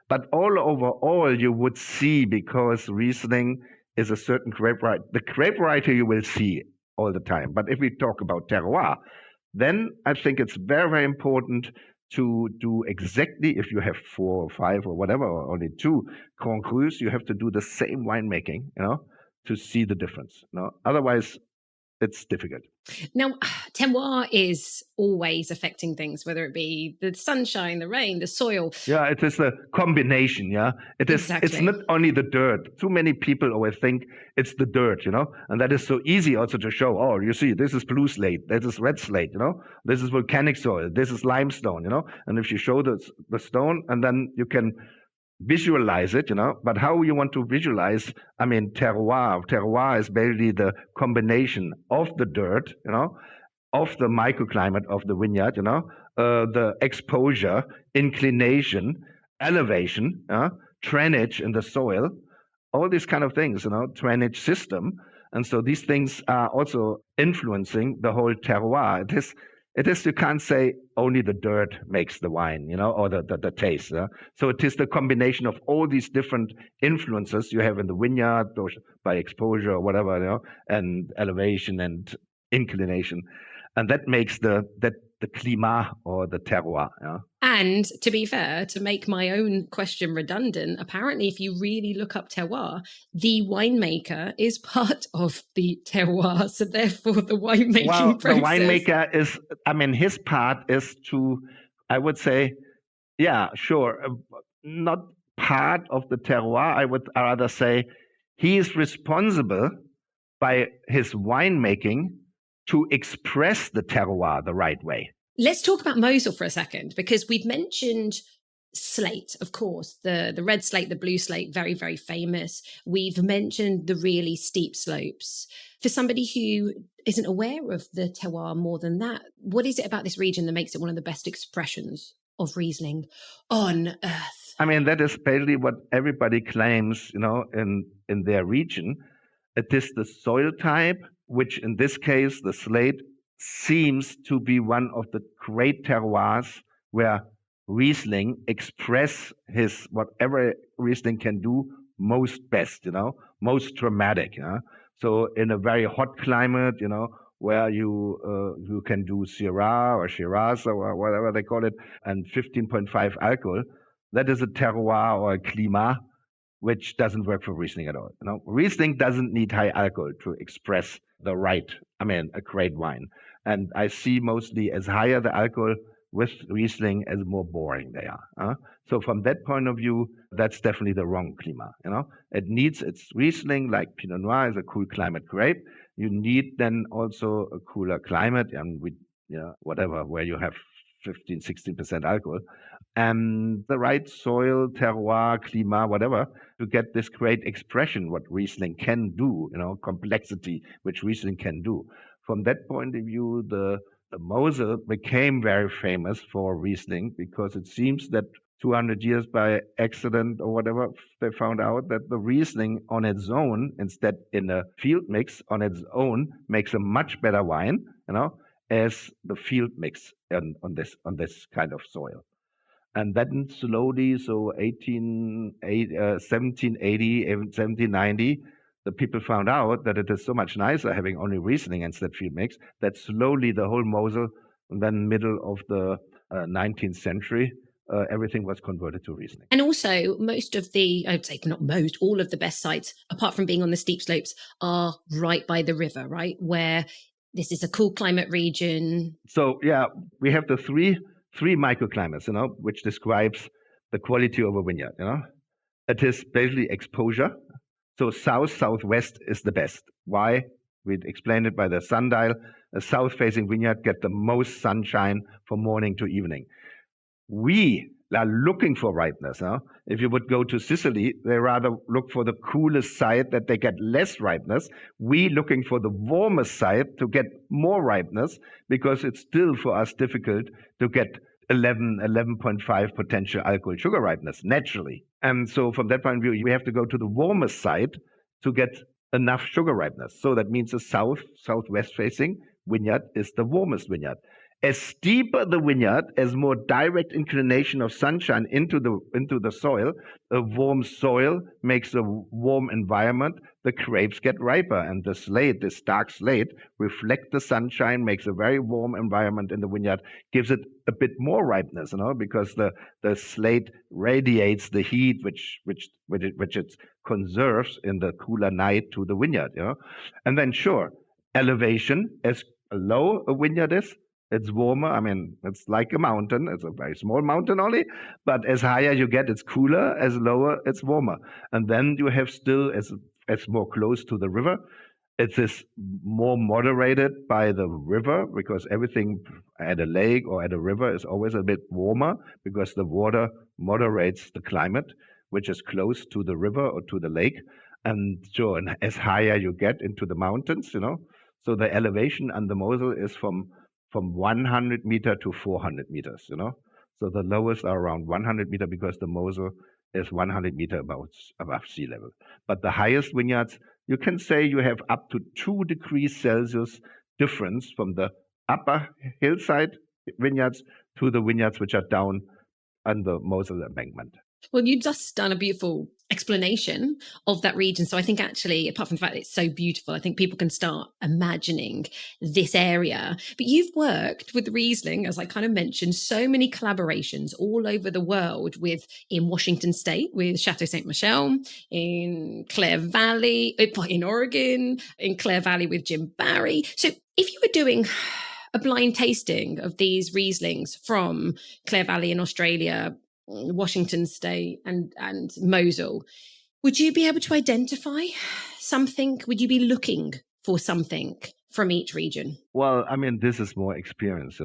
But overall, you would see, because Riesling is a certain grape variety. The grape variety you will see all the time. But if we talk about terroir, then I think it's very, very important to do exactly, if you have 4 or 5 or whatever, or only 2 Grand Crus, you have to do the same winemaking, to see the difference. Otherwise, it's difficult. Now, terroir is always affecting things, whether it be the sunshine, the rain, the soil. Yeah, it is a combination. Yeah, it is. Exactly. It's not only the dirt. Too many people always think it's the dirt, and that is so easy also to show. Oh, you see, this is blue slate, this is red slate, this is volcanic soil, this is limestone, And if you show the stone, and then you can visualize it, but how you want to visualize, terroir. Terroir is basically the combination of the dirt, of the microclimate of the vineyard, the exposure, inclination, elevation, drainage in the soil, all these kind of things, drainage system. And so these things are also influencing the whole terroir. It is, you can't say only the dirt makes the wine, or the taste. So it is the combination of all these different influences you have in the vineyard, by exposure or whatever, and elevation and inclination. And that makes the climat or the terroir. And to be fair, to make my own question redundant, apparently if you really look up terroir, the winemaker is part of the terroir. So therefore the winemaking process. The winemaker is, his part is to, I would say, yeah, sure, not part of the terroir. I would rather say he is responsible by his winemaking to express the terroir the right way. Let's talk about Mosel for a second, because we've mentioned slate, of course, the red slate, the blue slate, very, very famous. We've mentioned the really steep slopes. For somebody who isn't aware of the terroir more than that, what is it about this region that makes it one of the best expressions of Riesling on earth? That is basically what everybody claims, in their region. It is the soil type, which in this case, the slate, seems to be one of the great terroirs where Riesling express whatever Riesling can do most best, most dramatic. So in a very hot climate, where you can do Syrah or Shiraz or whatever they call it, and 15.5 alcohol, that is a terroir or a climat which doesn't work for Riesling at all. Riesling doesn't need high alcohol to express a great wine. And I see mostly as higher the alcohol with Riesling, as more boring they are. So from that point of view, that's definitely the wrong climat. It's Riesling, like Pinot Noir is a cool climate grape. You need then also a cooler climate, and whatever, where you have 15, 16% alcohol, and the right soil, terroir, climat, whatever, to get this great expression, what Riesling can do, complexity, which Riesling can do. From that point of view, the Mosel became very famous for Riesling, because it seems that 200 years by accident or whatever, they found out that the Riesling on its own, instead in a field mix on its own, makes a much better wine, as the field mix on this kind of soil. And then slowly, so 1780, 1790, the people found out that it is so much nicer having only Riesling instead field mix, that slowly the whole Mosel, and then middle of the 19th century, everything was converted to Riesling. And also, most of I'd say not most, all of the best sites, apart from being on the steep slopes, are right by the river, right? Where this is a cool climate region. So, yeah, we have the three microclimates, which describes the quality of a vineyard, It is basically exposure. So southwest is the best. Why? We explained it by the sundial. A south-facing vineyard get the most sunshine from morning to evening. We, are looking for ripeness. Huh? If you would go to Sicily, they rather look for the coolest side that they get less ripeness. We looking for the warmest side to get more ripeness, because it's still for us difficult to get 11.5 potential alcohol sugar ripeness naturally. And so from that point of view, we have to go to the warmest side to get enough sugar ripeness. So that means the southwest facing vineyard is the warmest vineyard. As steeper the vineyard, as more direct inclination of sunshine into the soil, a warm soil makes a warm environment, the grapes get riper, and the slate, this dark slate, reflect the sunshine, makes a very warm environment in the vineyard, gives it a bit more ripeness, because the slate radiates the heat which it conserves in the cooler night to the vineyard, And then sure, elevation, as low a vineyard is, it's warmer. I mean, it's like a mountain. It's a very small mountain only, but as higher you get, it's cooler. As lower, it's warmer. And then you have still, as more close to the river, it is more moderated by the river, because everything at a lake or at a river is always a bit warmer, because the water moderates the climate, which is close to the river or to the lake. And sure, and as higher you get into the mountains, so the elevation on the Mosel is from 100 meter to 400 meters, So the lowest are around 100 meter, because the Mosel is 100 meter above sea level. But the highest vineyards, you can say you have up to 2 degrees Celsius difference from the upper hillside vineyards to the vineyards which are down on the Mosel embankment. Well, you've just done a beautiful explanation of that region. So I think actually, apart from the fact that it's so beautiful, I think people can start imagining this area. But you've worked with Riesling, as I kind of mentioned, so many collaborations all over the world, in Washington State with Chateau Ste. Michelle, in Clare Valley, in Oregon, in Clare Valley with Jim Barry. So if you were doing a blind tasting of these Rieslings from Clare Valley in Australia, Washington State and Mosel, would you be able to identify something? Would you be looking for something from each region? Well, I mean, this is more experience,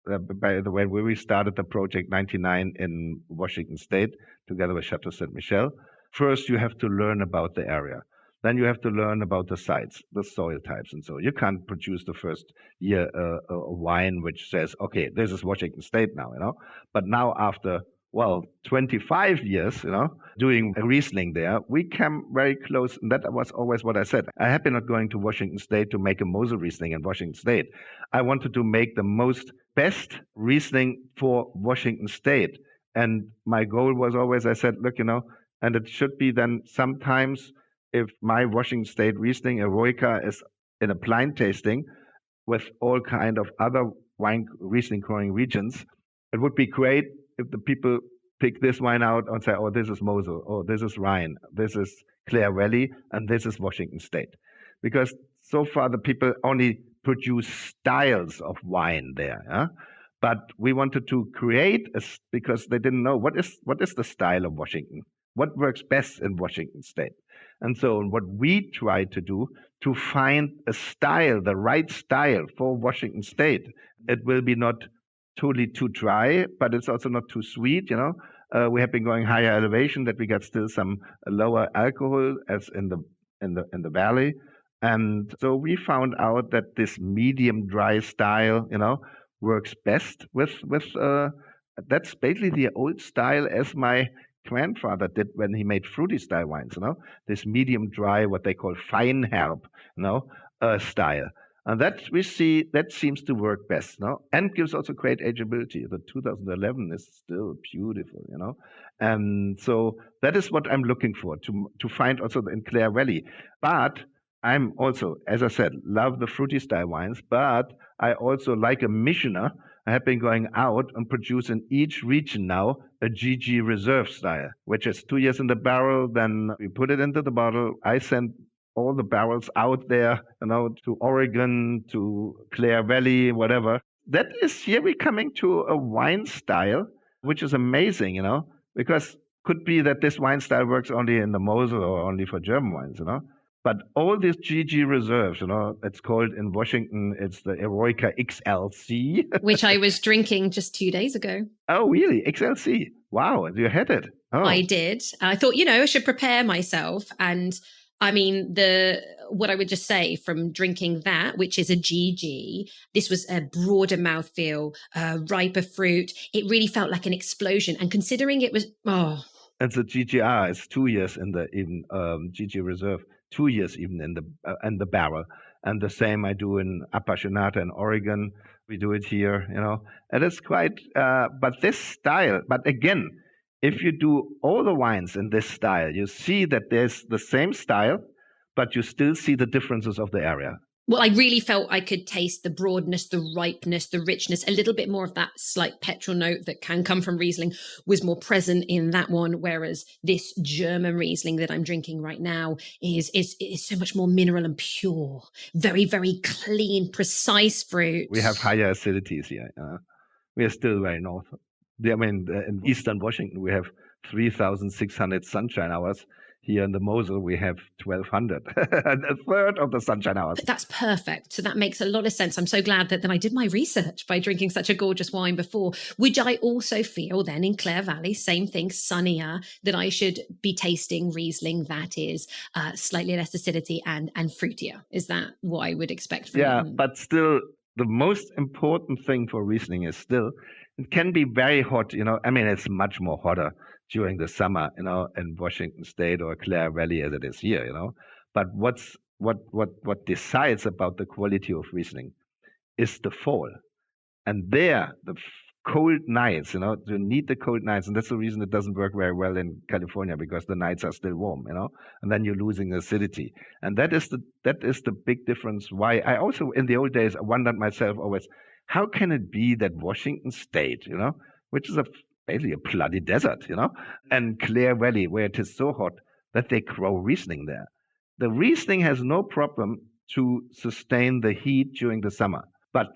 By the way, when we started the project 99 in Washington State together with Chateau Ste. Michelle, first you have to learn about the area. Then you have to learn about the sites, the soil types, and so you can't produce the first year a wine which says, okay, this is Washington State now, But now after 25 years, doing a Riesling there, we came very close. And that was always what I said. I have been not going to Washington State to make a Mosel Riesling in Washington State. I wanted to make the best Riesling for Washington State. And my goal was always, I said, look, and it should be then sometimes if my Washington State Riesling Eroica is in a blind tasting with all kind of other wine Riesling growing regions, it would be great if the people pick this wine out and say, oh, this is Mosel, oh, this is Rhine, this is Clare Valley, and this is Washington State. Because so far the people only produce styles of wine there. Yeah? But we wanted to create, because they didn't know what is the style of Washington, what works best in Washington State. And so what we try to do, to find a style, the right style for Washington State. It will be not totally too dry, but it's also not too sweet, We have been going higher elevation, that we get still some lower alcohol as in the valley. And so we found out that this medium dry style, works best with that's basically the old style as my grandfather did when he made fruity style wines, this medium dry, what they call fine herb, style. And that we see, that seems to work best, and gives also great ageability. The 2011 is still beautiful, And so that is what I'm looking for, to find also in Clare Valley. But I'm also, as I said, love the fruity style wines, but I also, like a missioner, I have been going out and produce in each region now a GG Reserve style, which is 2 years in the barrel, then we put it into the bottle. I send all the barrels out there, to Oregon, to Clare Valley, whatever. That is, here we're coming to a wine style, which is amazing, because could be that this wine style works only in the Mosel or only for German wines, But all these GG Reserves, it's called in Washington, it's the Eroica XLC. Which I was drinking just 2 days ago. Oh, really? XLC? Wow, you had it. I Oh, did. I thought, I should prepare myself. And I mean, what I would just say from drinking that, which is a GG, this was a broader mouthfeel, riper fruit. It really felt like an explosion. And considering it was, and the GGR is 2 years in the even GG Reserve, 2 years even in the barrel. And the same I do in Appassionata in Oregon. We do it here, And it's quite, but this style, but again, if you do all the wines in this style, you see that there's the same style, but you still see the differences of the area. well, I really felt I could taste the broadness, the ripeness, the richness, a little bit more of that slight petrol note that can come from Riesling was more present in that one. Whereas this German Riesling that I'm drinking right now is so much more mineral and pure, very, very clean, precise fruit. We have higher acidities here. We are still very north. I mean, in eastern Washington, we have 3,600 sunshine hours. Here in the Mosel, we have 1,200, a third of the sunshine hours. That's perfect. So that makes a lot of sense. I'm so glad that then I did my research by drinking such a gorgeous wine before. Would I also feel then in Clare Valley, same thing, sunnier, that I should be tasting Riesling that is slightly less acidity and fruitier? Is that what I would expect from Yeah, it? but still, the most important thing for Riesling is still, it can be very hot, I mean, it's much more hotter during the summer, in Washington State or Clare Valley as it is here, But what decides about the quality of Riesling is the fall. And there, the cold nights, you need the cold nights. And that's the reason it doesn't work very well in California, because the nights are still warm, and then you're losing acidity. And that is the big difference. Why I also, in the old days, I wondered myself always, how can it be that Washington State, which is basically a bloody desert, and Clare Valley, where it is so hot, that they grow Riesling there. The Riesling has no problem to sustain the heat during the summer. But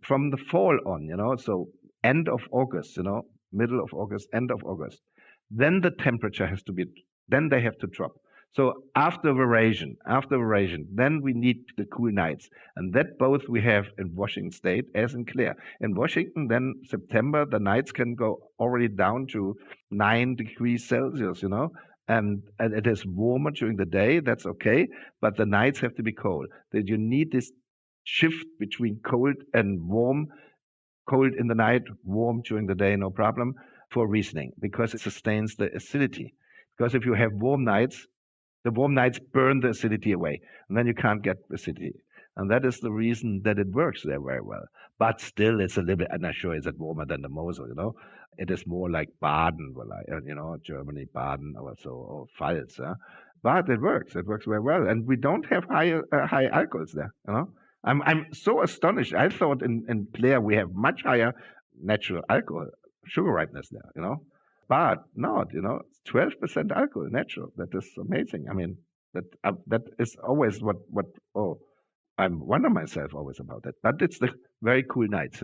from the fall on, so end of August, middle of August, end of August, then the temperature then they have to drop. So after variation, then we need the cool nights. And that both we have in Washington State as in Clare. In Washington, then September, the nights can go already down to 9 degrees Celsius, and it is warmer during the day, that's okay, but the nights have to be cold. That you need this shift between cold and warm, cold in the night, warm during the day, no problem, for Riesling, because it sustains the acidity. Because if you have warm nights, the warm nights burn the acidity away, and then you can't get acidity. And that is the reason that it works there very well. But still, it's a little bit, I'm not sure it's warmer than the Mosel, It is more like Baden, Germany, Baden, or Pfalz. But it works. It works very well. And we don't have high alcohols there, I'm so astonished. I thought in Clare we have much higher natural alcohol, sugar ripeness there, But not, 12% alcohol, natural. That is amazing. I mean, that is always I wonder myself always about that. But it's the very cool nights,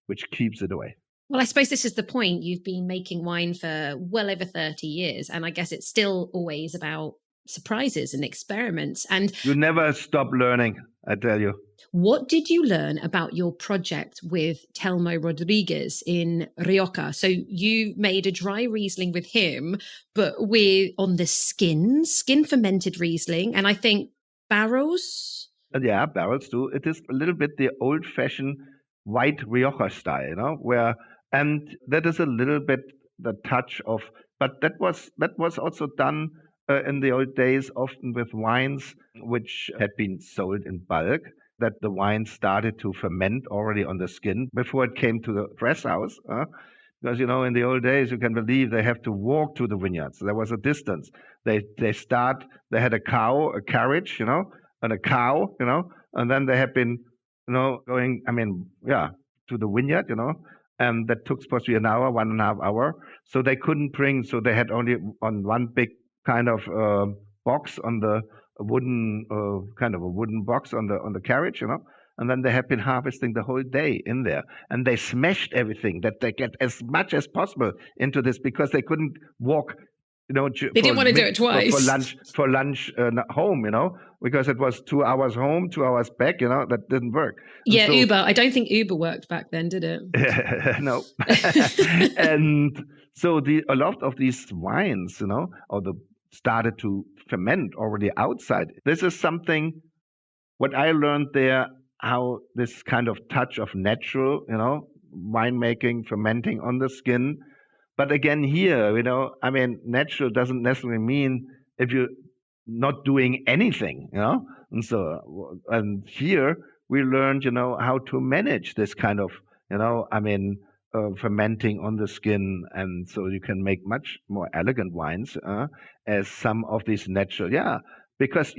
which keeps it away. Well, I suppose this is the point. You've been making wine for well over 30 years, and I guess it's still always about surprises and experiments. And you never stop learning, I tell you. What did you learn about your project with Telmo Rodríguez in Rioja? So you made a dry Riesling with him, but on the skin-fermented Riesling, and I think barrels? Yeah, barrels too. It is a little bit the old-fashioned white Rioja style, and that is a little bit the touch of, but that was also done in the old days, often with wines which had been sold in bulk, that the wine started to ferment already on the skin before it came to the press house. Because, in the old days, you can believe they have to walk to the vineyards. There was a distance. They had a carriage, and a cow, and then they had been, going, to the vineyard, and that took supposed to be an hour, 1.5 hours. So they couldn't bring, so they had only on one big kind of box on the wooden box on the carriage, and then they had been harvesting the whole day in there, and they smashed everything that they get as much as possible into this, because they couldn't walk They didn't want to do it twice. For lunch home, because it was 2 hours home, 2 hours back, that didn't work. Yeah, so, Uber. I don't think Uber worked back then, did it? No. And so a lot of these wines, started to ferment already outside. This is something, what I learned there, how this kind of touch of natural, winemaking, fermenting on the skin. But again, here, natural doesn't necessarily mean if you're not doing anything, and here we learned, how to manage this kind of, fermenting on the skin, and so you can make much more elegant wines as some of these natural, because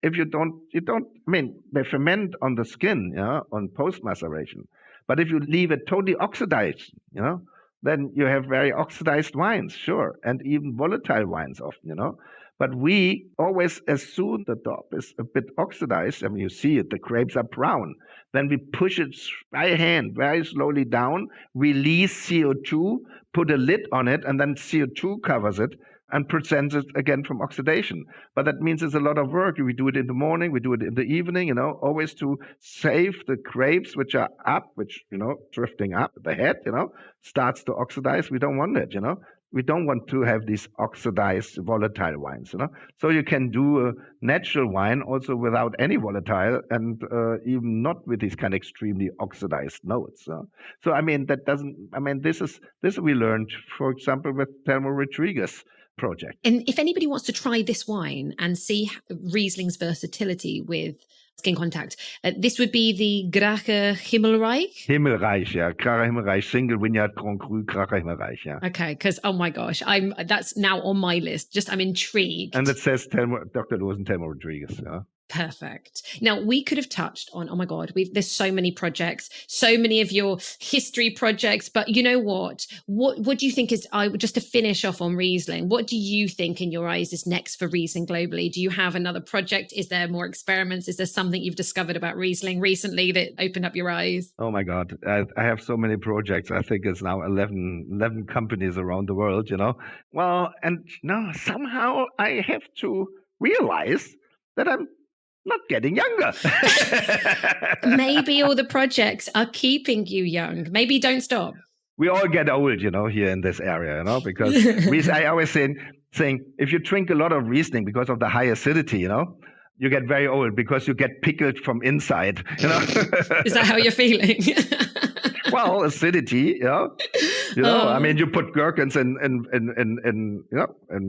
if you don't, they ferment on the skin, on post maceration, but if you leave it totally oxidized, then you have very oxidized wines, sure, and even volatile wines often, But we always, as soon the top is a bit oxidized, you see it, the grapes are brown. Then we push it by hand very slowly down, release CO2, put a lid on it, and then CO2 covers it and prevents it again from oxidation. But that means it's a lot of work. We do it in the morning, we do it in the evening, always to save the grapes which are up, drifting up the head, starts to oxidize. We don't want it, We don't want to have these oxidized volatile wines, So you can do a natural wine also without any volatile and even not with these kind of extremely oxidized notes. So, this we learned, for example, with Telmo Rodríguez project. And if anybody wants to try this wine and see Riesling's versatility with skin contact, this would be the Grape Himmelreich? Himmelreich, yeah. Grape Himmelreich, single vineyard Grand Cru, Grape Himmelreich, yeah. Okay, because, oh my gosh, that's now on my list. I'm intrigued. And it says Dr. Lewis and Telmo Rodríguez, yeah. Perfect. Now, we could have touched on, oh my God, there's so many projects, so many of your history projects, but you know what? What do you think is, just to finish off on Riesling, what do you think in your eyes is next for Riesling globally? Do you have another project? Is there more experiments? Is there something you've discovered about Riesling recently that opened up your eyes? Oh my God. I have so many projects. I think it's now 11 companies around the world, Well, and no, somehow I have to realize that I'm not getting younger. Maybe all the projects are keeping you young. Maybe don't stop. We all get old, here in this area, because I always saying if you drink a lot of Riesling because of the high acidity, you get very old because you get pickled from inside, Is that how you're feeling? Well, acidity, you put gherkins in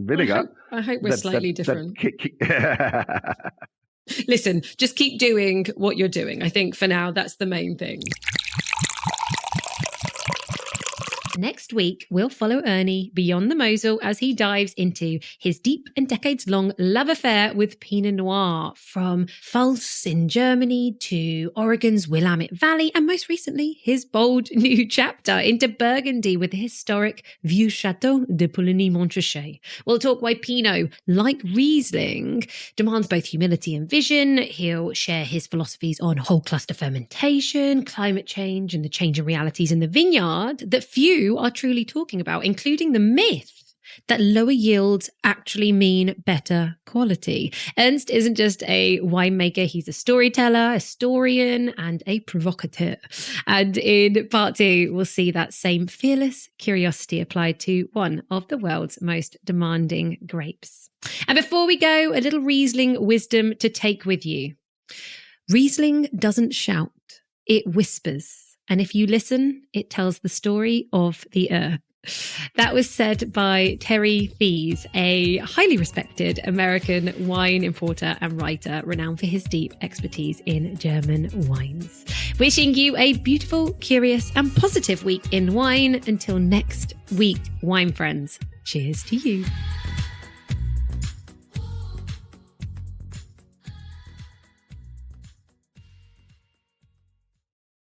vinegar. I hope we're slightly different. Listen, just keep doing what you're doing. I think for now, that's the main thing. Next week, we'll follow Ernie beyond the Mosel as he dives into his deep and decades-long love affair with Pinot Noir, from Pfalz in Germany to Oregon's Willamette Valley, and most recently, his bold new chapter into Burgundy with the historic Vieux Chateau de Poligny-Montrachet. We'll talk why Pinot, like Riesling, demands both humility and vision. He'll share his philosophies on whole cluster fermentation, climate change, and the changing realities in the vineyard that few are truly talking about, including the myth that lower yields actually mean better quality. Ernst isn't just a winemaker, he's a storyteller, a historian, and a provocateur. And in part 2, we'll see that same fearless curiosity applied to one of the world's most demanding grapes. And before we go, a little Riesling wisdom to take with you. Riesling doesn't shout, it whispers. And if you listen, it tells the story of the earth. That was said by Terry Thies, a highly respected American wine importer and writer renowned for his deep expertise in German wines. Wishing you a beautiful, curious, and positive week in wine. Until next week, wine friends, cheers to you.